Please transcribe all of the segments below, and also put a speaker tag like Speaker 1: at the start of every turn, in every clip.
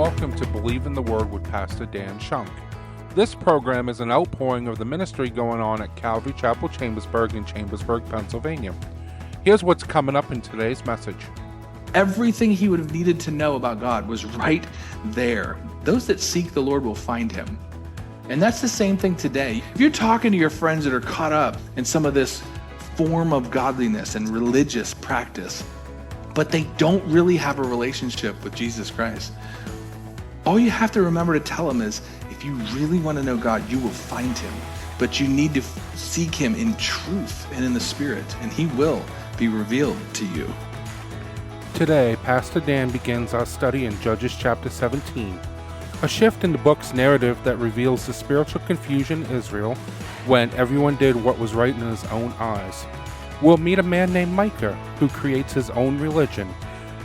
Speaker 1: welcome to Believe in the Word with Pastor Dan Shunk. This program is an outpouring of the ministry going on at Calvary Chapel Chambersburg in Chambersburg, Pennsylvania. Here's what's coming up in today's message.
Speaker 2: Everything he would have needed to know about God was right there. Those that seek the Lord will find him. And that's the same thing today. If you're talking to your friends that are caught up in some of this form of godliness and religious practice, but they don't really have a relationship with Jesus Christ, all you have to remember to tell them is, if you really want to know God, you will find him. But you need to seek him in truth and in the Spirit, and he will be revealed to you.
Speaker 1: Today, Pastor Dan begins our study in Judges chapter 17, a shift in the book's narrative that reveals the spiritual confusion in Israel when everyone did what was right in his own eyes. We'll meet a man named Micah who creates his own religion,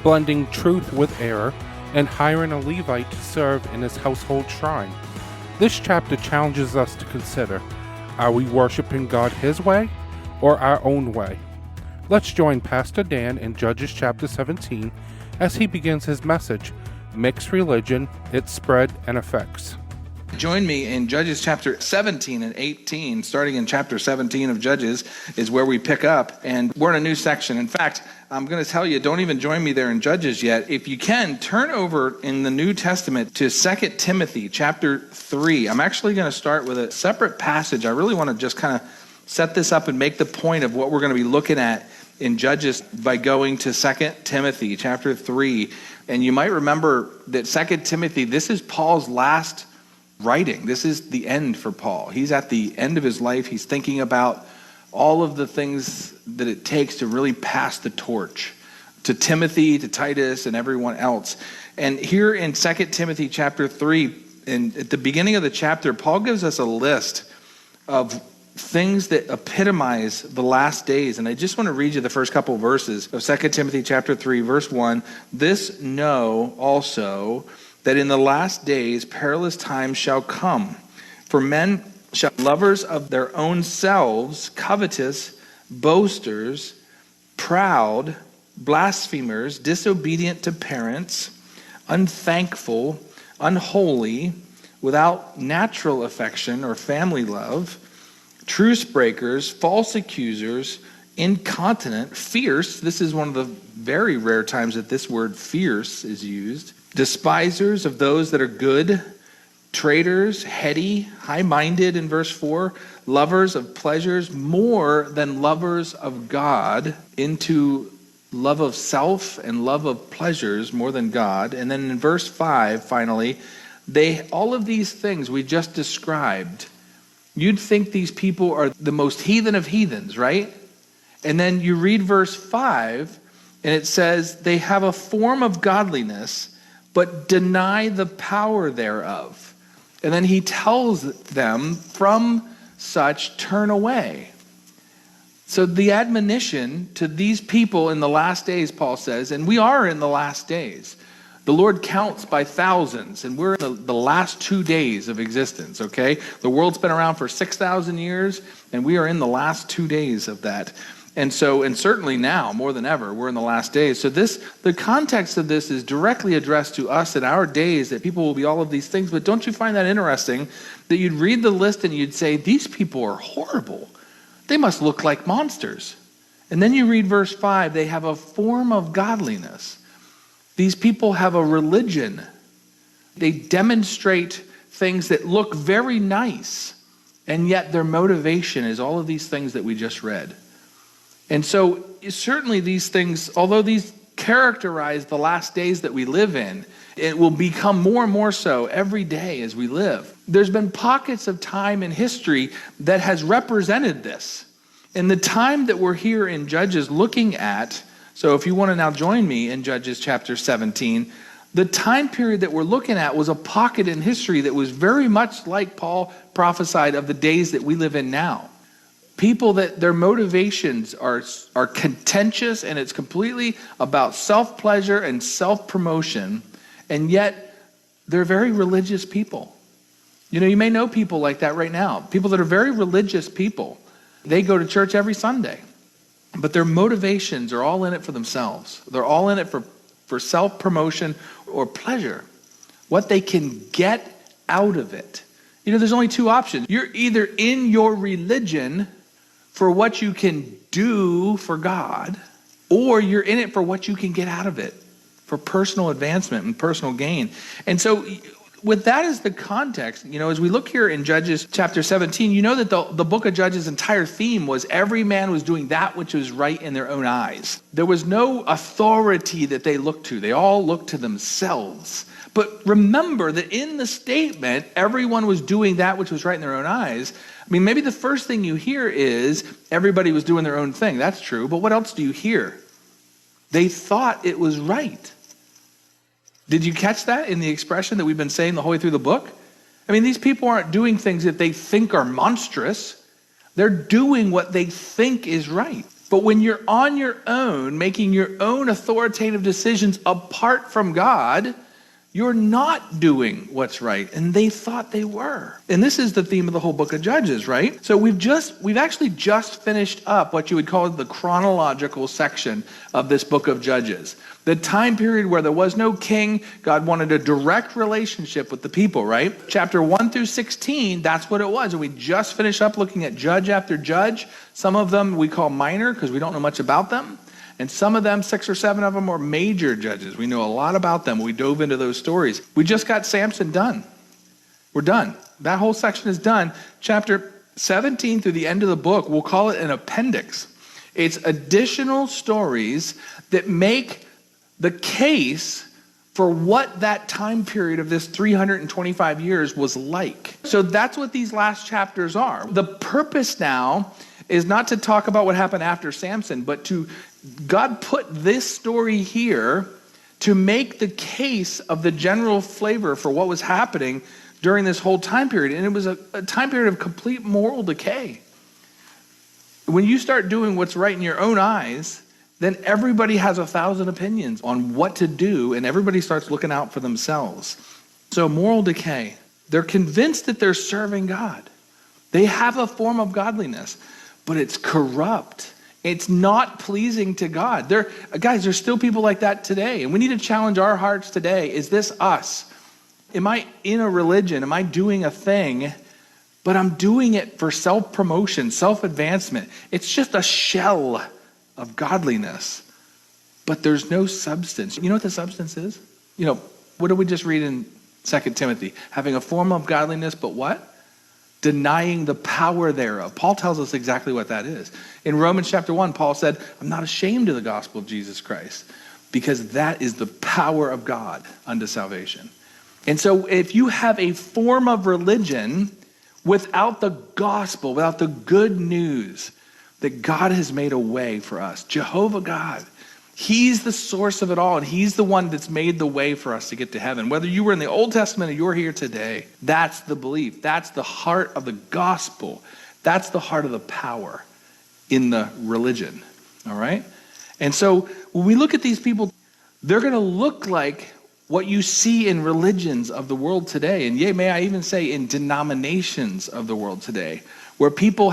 Speaker 1: blending truth with error and hiring a Levite to serve in his household shrine. This chapter challenges us to consider, are we worshiping God his way or our own way? Let's join Pastor Dan in Judges chapter 17 as he begins his message, Mixed Religion, Its Spread and Effects.
Speaker 2: Join me in Judges chapter 17 and 18. Starting in chapter 17 of Judges is where we pick up, and we're in a new section. In fact, I'm going to tell you, don't even join me there in Judges yet. If you can, turn over in the New Testament to 2 Timothy chapter 3. I'm actually going to start with a separate passage. I really want to just kind of set this up and make the point of what we're going to be looking at in Judges by going to 2 Timothy chapter 3. And you might remember that 2 Timothy, this is Paul's last writing. This is the end for Paul. He's at the end of his life. He's thinking about all of the things that it takes to really pass the torch to Timothy, to Titus, and everyone else. And here in 2 Timothy chapter 3, and at the beginning of the chapter, Paul gives us a list of things that epitomize the last days. And I just want to read you the first couple verses of 2 Timothy chapter 3, verse 1. This know also, that in the last days perilous times shall come. For men shall be lovers of their own selves, covetous, boasters, proud, blasphemers, disobedient to parents, unthankful, unholy, without natural affection or family love, truce breakers, false accusers, incontinent, fierce. This is one of the very rare times that this word fierce is used. Despisers of those that are good, traitors, heady, high-minded in verse 4, lovers of pleasures more than lovers of God, into love of self and love of pleasures more than God. And then in verse 5, finally, all of these things we just described, you'd think these people are the most heathen of heathens, right? And then you read verse 5, and it says, they have a form of godliness, but deny the power thereof. And then he tells them, from such turn away. So the admonition to these people in the last days, Paul says, and we are in the last days. The Lord counts by thousands, and we're in the last 2 days of existence, okay? The world's been around for 6,000 years, and we are in the last 2 days of that. And certainly now, more than ever, we're in the last days. So the context of this is directly addressed to us in our days, that people will be all of these things. But don't you find that interesting that you'd read the list and you'd say, these people are horrible. They must look like monsters. And then you read verse 5, they have a form of godliness. These people have a religion. They demonstrate things that look very nice, and yet their motivation is all of these things that we just read. And so certainly these things, although these characterize the last days that we live in, it will become more and more so every day as we live. There's been pockets of time in history that has represented this. And the time that we're here in Judges looking at, so if you want to now join me in Judges chapter 17, the time period that we're looking at was a pocket in history that was very much like Paul prophesied of the days that we live in now. People that their motivations are contentious, and it's completely about self-pleasure and self-promotion, and yet they're very religious people. You know, you may know people like that right now. People that are very religious people. They go to church every Sunday, but their motivations are all in it for themselves. They're all in it for self-promotion or pleasure. what they can get out of it. There's only two options. You're either in your religion for what you can do for God, or you're in it for what you can get out of it, for personal advancement and personal gain. And so with that as the context, as we look here in Judges chapter 17, you know that the book of Judges' entire theme was every man was doing that which was right in their own eyes. There was no authority that they looked to. They all looked to themselves. But remember that in the statement, everyone was doing that which was right in their own eyes. Maybe the first thing you hear is everybody was doing their own thing. That's true. But what else do you hear? They thought it was right. Did you catch that in the expression that we've been saying the whole way through the book? These people aren't doing things that they think are monstrous. They're doing what they think is right. But when you're on your own, making your own authoritative decisions apart from God, you're not doing what's right. And they thought they were. And this is the theme of the whole book of Judges, right? So we've actually just finished up what you would call the chronological section of this book of Judges. The time period where there was no king, God wanted a direct relationship with the people, right? Chapter 1 through 16, that's what it was. And we just finished up looking at judge after judge. Some of them we call minor because we don't know much about them. And some of them, 6 or 7 of them, were major judges. We know a lot about them. We dove into those stories. We just got Samson done. We're done. That whole section is done. Chapter 17 through the end of the book, we'll call it an appendix. It's additional stories that make the case for what that time period of this 325 years was like. So that's what these last chapters are. The purpose now is not to talk about what happened after Samson, but God put this story here to make the case of the general flavor for what was happening during this whole time period. And it was a time period of complete moral decay. When you start doing what's right in your own eyes, then everybody has 1,000 opinions on what to do, and everybody starts looking out for themselves. So moral decay. They're convinced that they're serving God. They have a form of godliness, but it's corrupt. It's not pleasing to God. Guys, there's still people like that today. And we need to challenge our hearts today. Is this us? Am I in a religion? Am I doing a thing? But I'm doing it for self-promotion, self-advancement. It's just a shell of godliness. But there's no substance. You know what the substance is? What did we just read in 2 Timothy? Having a form of godliness, but what? Denying the power thereof. Paul tells us exactly what that is. In Romans chapter 1, Paul said, I'm not ashamed of the gospel of Jesus Christ, because that is the power of God unto salvation. And so if you have a form of religion without the gospel, without the good news that God has made a way for us, Jehovah God, He's the source of it all, and He's the one that's made the way for us to get to heaven. Whether you were in the Old Testament or you're here today, that's the belief. That's the heart of the gospel. That's the heart of the power in the religion, all right? And so when we look at these people, they're going to look like what you see in religions of the world today, and yea, may I even say in denominations of the world today, where people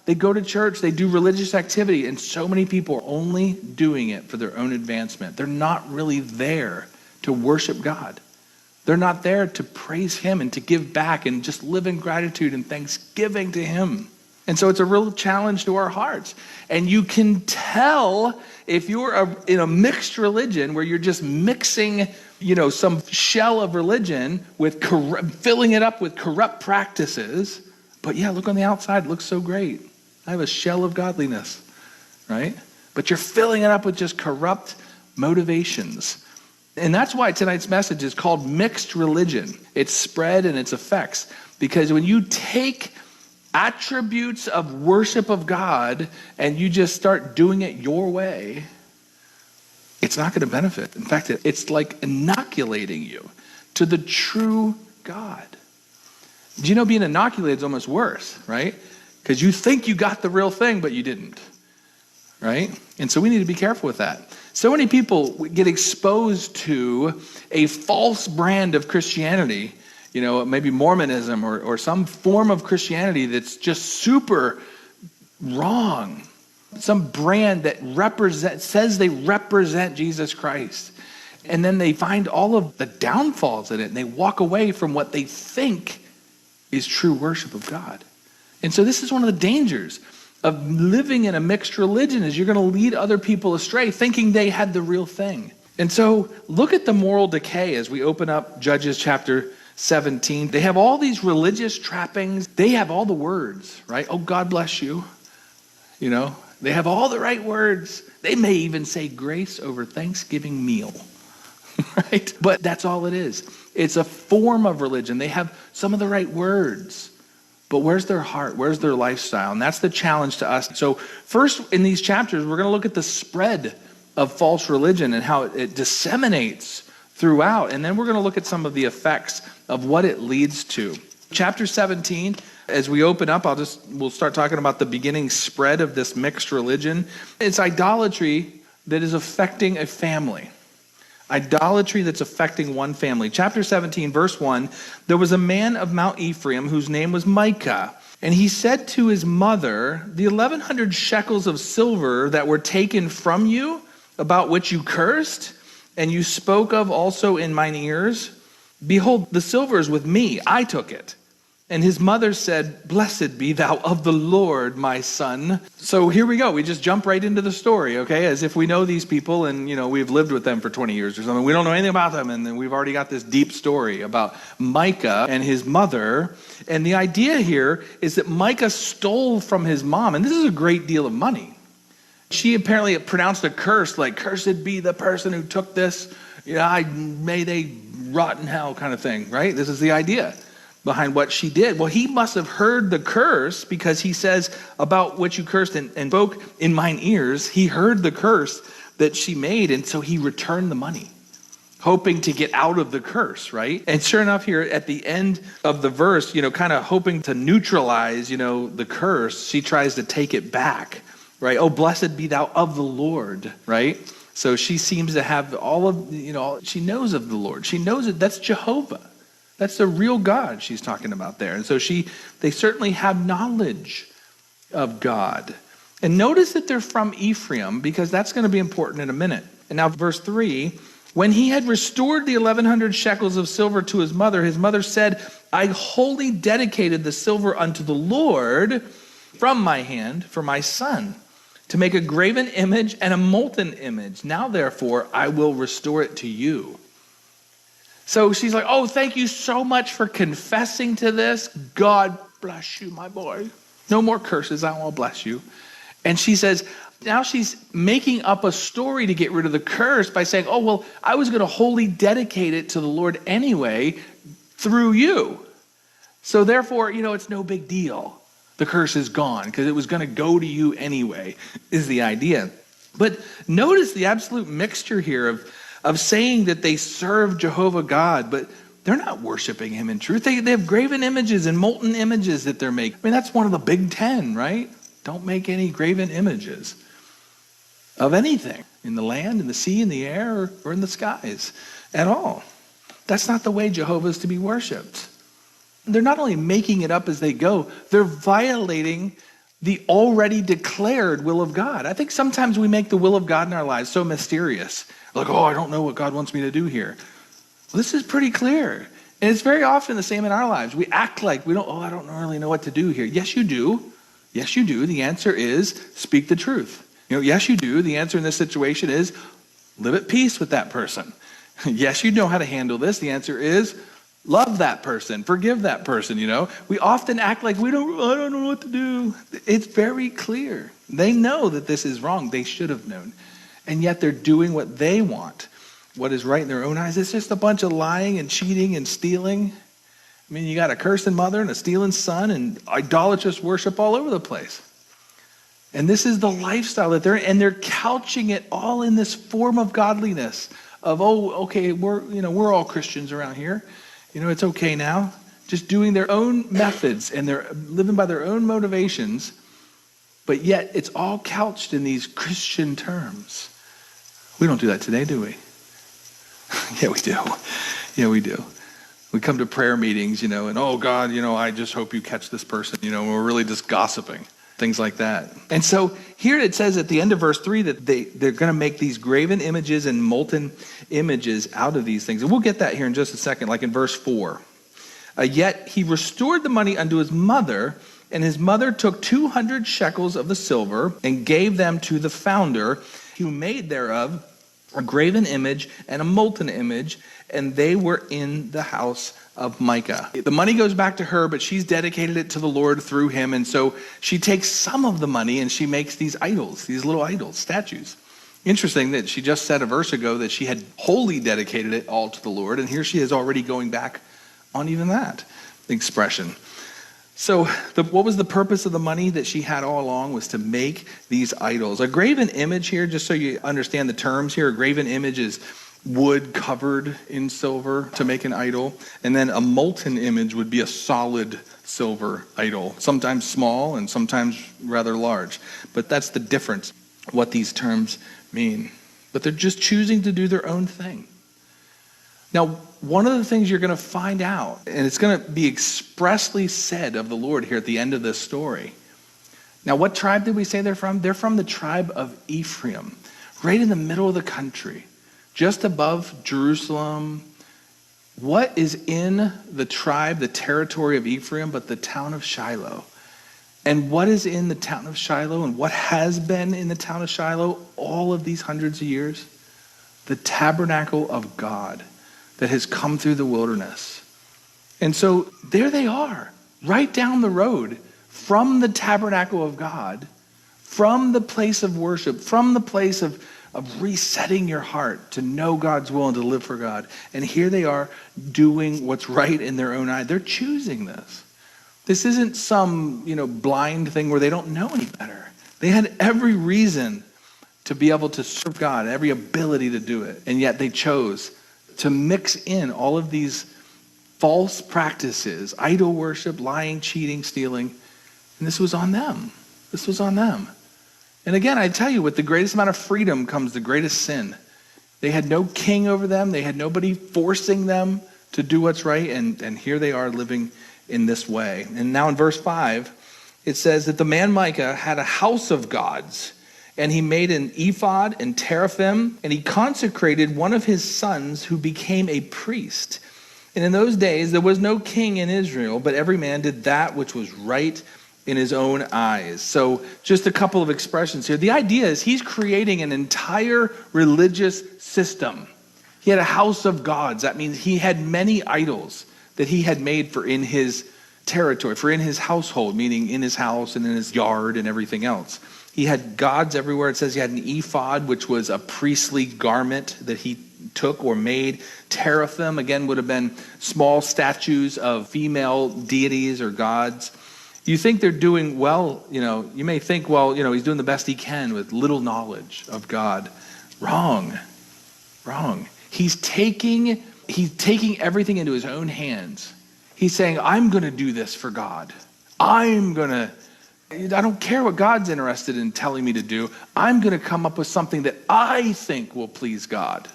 Speaker 2: they go to church, they do religious activity, and so many people are only doing it for their own advancement. They're not really there to worship God. They're not there to praise Him and to give back and just live in gratitude and thanksgiving to Him. And so it's a real challenge to our hearts. And you can tell if you're in a mixed religion where you're just mixing, some shell of religion with filling it up with corrupt practices. But yeah, look on the outside, it looks so great. I have a shell of godliness, right? But you're filling it up with just corrupt motivations. And that's why tonight's message is called Mixed Religion. Its spread and its effects. Because when you take attributes of worship of God and you just start doing it your way, it's not going to benefit. In fact, it's like inoculating you to the true God. Do you know being inoculated is almost worse, right? Because you think you got the real thing, but you didn't, right? And so we need to be careful with that. So many people get exposed to a false brand of Christianity, maybe Mormonism or some form of Christianity that's just super wrong. Some brand that says they represent Jesus Christ. And then they find all of the downfalls in it, and they walk away from what they think is true worship of God. And so this is one of the dangers of living in a mixed religion, is you're going to lead other people astray thinking they had the real thing. And so look at the moral decay as we open up Judges chapter 17. They have all these religious trappings. They have all the words, right? Oh, God bless you. You know, they have all the right words. They may even say grace over Thanksgiving meal, right? But that's all it is. It's a form of religion. They have some of the right words, but where's their heart? Where's their lifestyle? And that's the challenge to us. So first in these chapters, we're going to look at the spread of false religion and how it disseminates throughout. And then we're going to look at some of the effects of what it leads to. Chapter 17, as we open up, we'll start talking about the beginning spread of this mixed religion. It's idolatry that is affecting a family. Idolatry that's affecting one family. Chapter 17, verse 1, there was a man of Mount Ephraim whose name was Micah. And he said to his mother, the 1,100 shekels of silver that were taken from you, about which you cursed, and you spoke of also in mine ears, behold, the silver is with me, I took it. And his mother said, blessed be thou of the Lord, my son. So here we go. We just jump right into the story, okay? As if we know these people and, we've lived with them for 20 years or something. We don't know anything about them. And then we've already got this deep story about Micah and his mother. And the idea here is that Micah stole from his mom. And this is a great deal of money. She apparently pronounced a curse, like, cursed be the person who took this. May they rot in hell kind of thing, right? This is the idea behind what she did. Well, he must have heard the curse, because he says about what you cursed and spoke in mine ears. He heard the curse that she made, and so he returned the money, hoping to get out of the curse, right? And sure enough, here at the end of the verse, kind of hoping to neutralize, the curse, she tries to take it back, right? Oh, blessed be thou of the Lord, right? So she seems to have all of, she knows of the Lord. She knows it. That's Jehovah. That's the real God she's talking about there. And so they certainly have knowledge of God. And notice that they're from Ephraim, because that's going to be important in a minute. And now verse 3, when he had restored the 1,100 shekels of silver to his mother said, I wholly dedicated the silver unto the Lord from my hand for my son, to make a graven image and a molten image. Now, therefore, I will restore it to you. So she's like, oh, thank you so much for confessing to this. God bless you, my boy. No more curses. I will bless you. And she says, now she's making up a story to get rid of the curse by saying, oh, well, I was going to wholly dedicate it to the Lord anyway through you. So therefore, it's no big deal. The curse is gone because it was going to go to you anyway, is the idea. But notice the absolute mixture here of saying that they serve Jehovah God, but they're not worshiping him in truth. They have graven images and molten images that they're making. I mean, that's one of the big 10, right? Don't make any graven images of anything in the land, in the sea, in the air, or in the skies at all. That's not the way Jehovah is to be worshipped. They're not only making it up as they go, they're violating the already declared will of God. I think sometimes we make the will of God in our lives so mysterious. Like, oh, I don't know what God wants me to do here. Well, this is pretty clear. And it's very often the same in our lives. We act like I don't really know what to do here. Yes, you do. Yes, you do. The answer is speak the truth. Yes, you do. The answer in this situation is live at peace with that person. Yes, you know how to handle this. The answer is love that person, forgive that person, We often act like I don't know what to do. It's very clear. They know that this is wrong. They should have known. And yet they're doing what they want, what is right in their own eyes. It's just a bunch of lying and cheating and stealing. I mean, you got a cursing mother and a stealing son and idolatrous worship all over the place. And this is the lifestyle that they're couching it all in this form of godliness of, oh, okay, we're all Christians around here. It's okay now. Just doing their own methods and they're living by their own motivations, but yet it's all couched in these Christian terms. We don't do that today, do we? Yeah, we do. Yeah, we do. We come to prayer meetings, and oh God, I just hope you catch this person, we're really just gossiping. things like that. And so here it says at the end of verse 3 that they're going to make these graven images and molten images out of these things. And we'll get that here in just a second, like in verse 4. Yet he restored the money unto his mother, and his mother took 200 shekels of the silver and gave them to the founder, who made thereof a graven image and a molten image, and they were in the house of Micah. The money goes back to her, but she's dedicated it to the Lord through him, and so she takes some of the money and she makes these idols, these little idols, statues. Interesting that she just said a verse ago that she had wholly dedicated it all to the Lord, and here she is already going back on even that expression. So what was the purpose of the money that she had all along? Was to make these idols. A graven image here, just so you understand the terms here, a graven image is wood covered in silver to make an idol. And then a molten image would be a solid silver idol, sometimes small and sometimes rather large. But that's the difference, what these terms mean. But they're just choosing to do their own thing. Now, one of the things you're going to find out, and it's going to be expressly said of the Lord here at the end of this story. Now, what tribe did we say they're from? They're from the tribe of Ephraim, right in the middle of the country, just above Jerusalem. What is in the tribe, the territory of Ephraim, but the town of Shiloh? And what is in the town of Shiloh, and what has been in the town of Shiloh all of these hundreds of years? The tabernacle of God that has come through the wilderness. And so there they are, right down the road from the tabernacle of God, from the place of worship, from the place of resetting your heart to know God's will and to live for God. And here they are doing what's right in their own eye. They're choosing this. This isn't some, blind thing where they don't know any better. They had every reason to be able to serve God, every ability to do it. And yet they chose to mix in all of these false practices, idol worship, lying, cheating, stealing. And this was on them. This was on them. And again, I tell you, with the greatest amount of freedom comes the greatest sin. They had no king over them. They had nobody forcing them to do what's right. And here they are living in this way. And now in verse 5, it says that the man Micah had a house of gods, and he made an ephod and teraphim, and he consecrated one of his sons who became a priest. And in those days there was no king in Israel, but every man did that which was right in his own eyes. So just a couple of expressions here. The idea is he's creating an entire religious system. He had a house of gods. That means he had many idols that he had made for in his territory, for in his household, meaning in his house and in his yard and everything else. He had gods everywhere. It says he had an ephod, which was a priestly garment that he took or made. Teraphim, again, would have been small statues of female deities or gods. You think they're doing well, you may think, he's doing the best he can with little knowledge of God. Wrong. He's taking everything into his own hands. He's saying, I'm going to do this for God. I don't care what God's interested in telling me to do. I'm going to come up with something that I think will please God.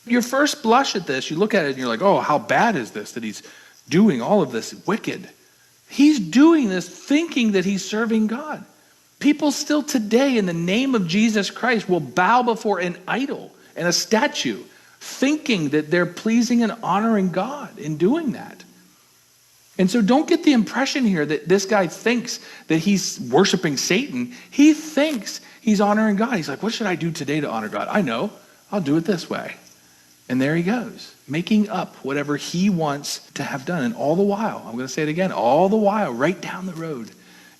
Speaker 2: Your first blush at this, you look at it and you're like, oh, how bad is this that he's doing all of this wicked? He's doing this thinking that he's serving God. People still today in the name of Jesus Christ will bow before an idol and a statue, thinking that they're pleasing and honoring God in doing that. And so don't get the impression here that this guy thinks that he's worshiping Satan. He thinks he's honoring God. He's like, what should I do today to honor God? I know, I'll do it this way. And there he goes, making up whatever he wants to have done. And all the while, I'm going to say it again, all the while, right down the road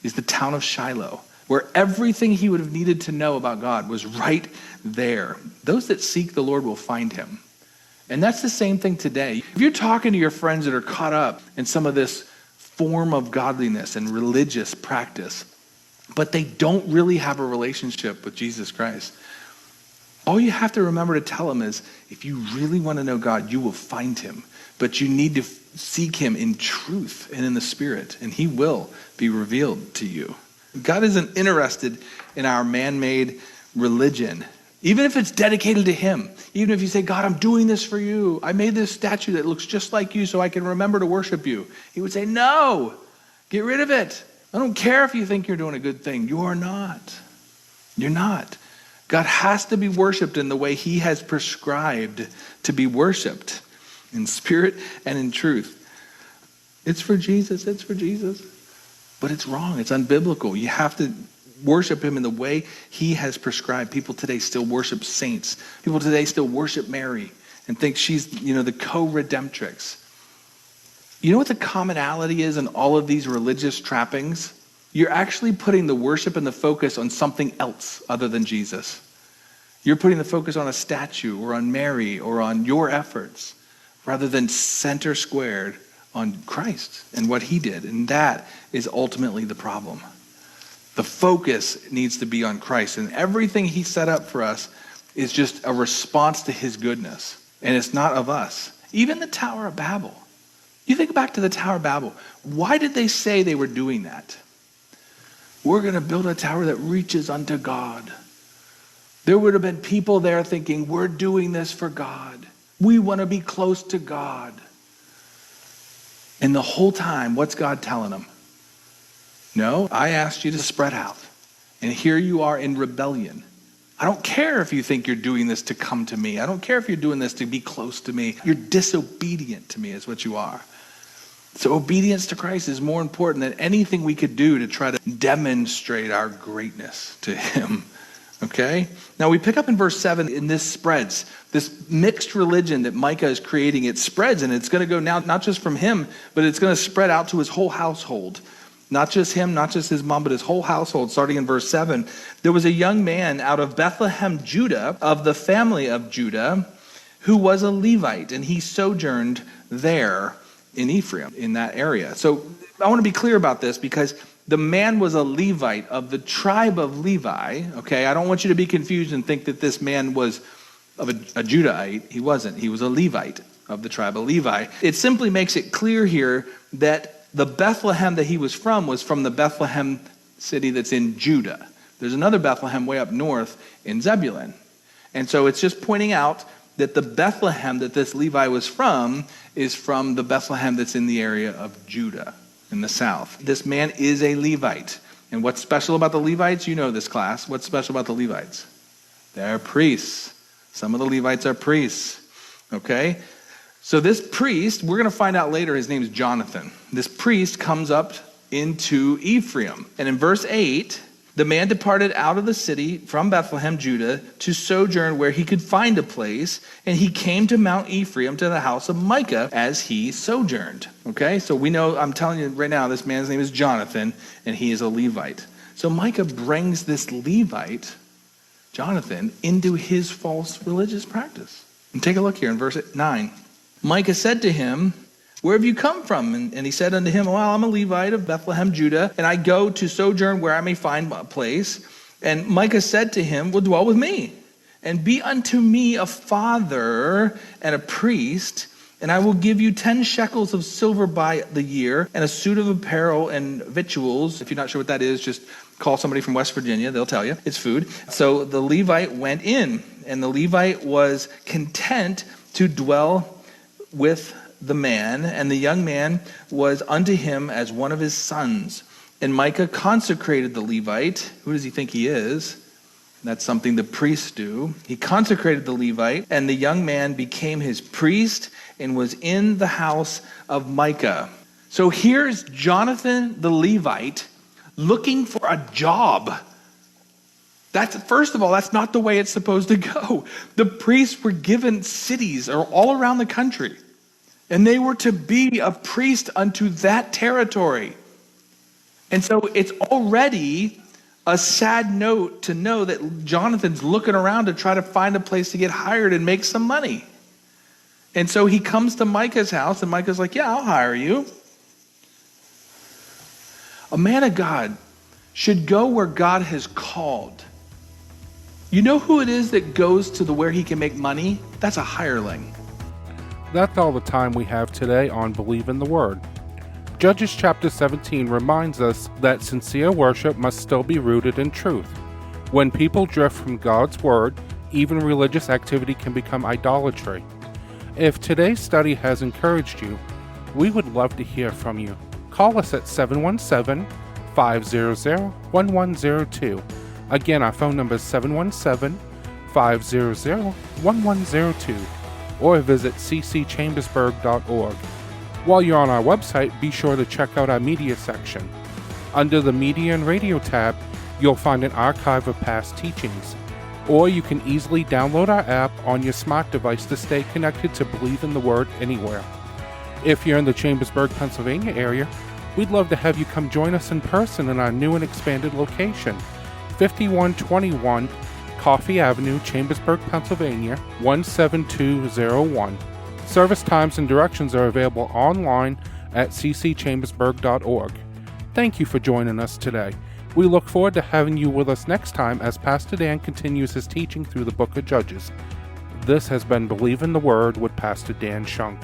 Speaker 2: is the town of Shiloh, where everything he would have needed to know about God was right there. Those that seek the Lord will find him. And that's the same thing today. If you're talking to your friends that are caught up in some of this form of godliness and religious practice, but they don't really have a relationship with Jesus Christ, all you have to remember to tell them is, if you really want to know God, you will find him. But you need to seek him in truth and in the Spirit, and he will be revealed to you. God isn't interested in our man-made religion. Even if it's dedicated to him, even if you say, God, I'm doing this for you. I made this statue that looks just like you so I can remember to worship you. He would say, no, get rid of it. I don't care if you think you're doing a good thing. You're not. You're not. God has to be worshiped in the way he has prescribed to be worshiped, in spirit and in truth. It's for Jesus, it's for Jesus. But it's wrong, it's unbiblical. You have to worship him in the way he has prescribed. People today still worship saints. People today still worship Mary and think she's, the co-redemptrix. You know what the commonality is in all of these religious trappings? You're actually putting the worship and the focus on something else other than Jesus. You're putting the focus on a statue or on Mary or on your efforts rather than center squared on Christ and what he did. And that is ultimately the problem. The focus needs to be on Christ. And everything he set up for us is just a response to his goodness. And it's not of us. Even the Tower of Babel. You think back to the Tower of Babel. Why did they say they were doing that? We're going to build a tower that reaches unto God. There would have been people there thinking, we're doing this for God. We want to be close to God. And the whole time, what's God telling them? No, I asked you to spread out. And here you are in rebellion. I don't care if you think you're doing this to come to me. I don't care if you're doing this to be close to me. You're disobedient to me is what you are. So obedience to Christ is more important than anything we could do to try to demonstrate our greatness to him. Okay? Now we pick up in verse 7, and this spreads. This mixed religion that Micah is creating, it spreads, and it's going to go now not just from him, but it's going to spread out to his whole household. Not just him, not just his mom, but his whole household. Starting in verse 7, there was a young man out of Bethlehem, Judah, of the family of Judah, who was a Levite, and he sojourned there in Ephraim, in that area. So I want to be clear about this because the man was a Levite of the tribe of Levi. Okay, I don't want you to be confused and think that this man was of a Judahite. He wasn't. He was a Levite of the tribe of Levi. It simply makes it clear here that the Bethlehem that he was from the Bethlehem city that's in Judah. There's another Bethlehem way up north in Zebulun. And so it's just pointing out that the Bethlehem that this Levi was from is from the Bethlehem that's in the area of Judah in the south. This man is a Levite. And what's special about the Levites? You know this class. What's special about the Levites? They're priests. Some of the Levites are priests. Okay? So this priest, we're going to find out later, his name is Jonathan. This priest comes up into Ephraim. And in verse 8, the man departed out of the city from Bethlehem, Judah, to sojourn where he could find a place. And he came to Mount Ephraim, to the house of Micah, as he sojourned. Okay, so we know, I'm telling you right now, this man's name is Jonathan, and he is a Levite. So Micah brings this Levite, Jonathan, into his false religious practice. And take a look here in verse 9. Micah said to him, where have you come from? And he said unto him, well, I'm a Levite of Bethlehem, Judah, and I go to sojourn where I may find a place. And Micah said to him, well, dwell with me, and be unto me a father and a priest, and I will give you 10 shekels of silver by the year, and a suit of apparel and victuals. If you're not sure what that is, just call somebody from West Virginia. They'll tell you. It's food. So the Levite went in, and the Levite was content to dwell with the man, and the young man was unto him as one of his sons. And Micah consecrated the Levite. Who does he think he is? That's something the priests do. He consecrated the Levite, and the young man became his priest and was in the house of Micah. So here's Jonathan the Levite looking for a job. First of all, that's not the way it's supposed to go. The priests were given cities all around the country, and they were to be a priest unto that territory. And so it's already a sad note to know that Jonathan's looking around to try to find a place to get hired and make some money. And so he comes to Micah's house, and Micah's like, yeah, I'll hire you. A man of God should go where God has called. You know who it is that goes to where he can make money? That's a hireling.
Speaker 1: That's all the time we have today on Believe in the Word. Judges chapter 17 reminds us that sincere worship must still be rooted in truth. When people drift from God's Word, even religious activity can become idolatry. If today's study has encouraged you, we would love to hear from you. Call us at 717-588-4300 717-500-1102. Again, our phone number is 717-500-1102, or visit cchambersburg.org. While you're on our website, be sure to check out our media section. Under the Media and Radio tab, you'll find an archive of past teachings, or you can easily download our app on your smart device to stay connected to Believe in the Word anywhere. If you're in the Chambersburg, Pennsylvania area, we'd love to have you come join us in person in our new and expanded location, 5121 Coffee Avenue, Chambersburg, Pennsylvania, 17201. Service times and directions are available online at cchambersburg.org. Thank you for joining us today. We look forward to having you with us next time as Pastor Dan continues his teaching through the book of Judges. This has been Believe in the Word with Pastor Dan Shunk.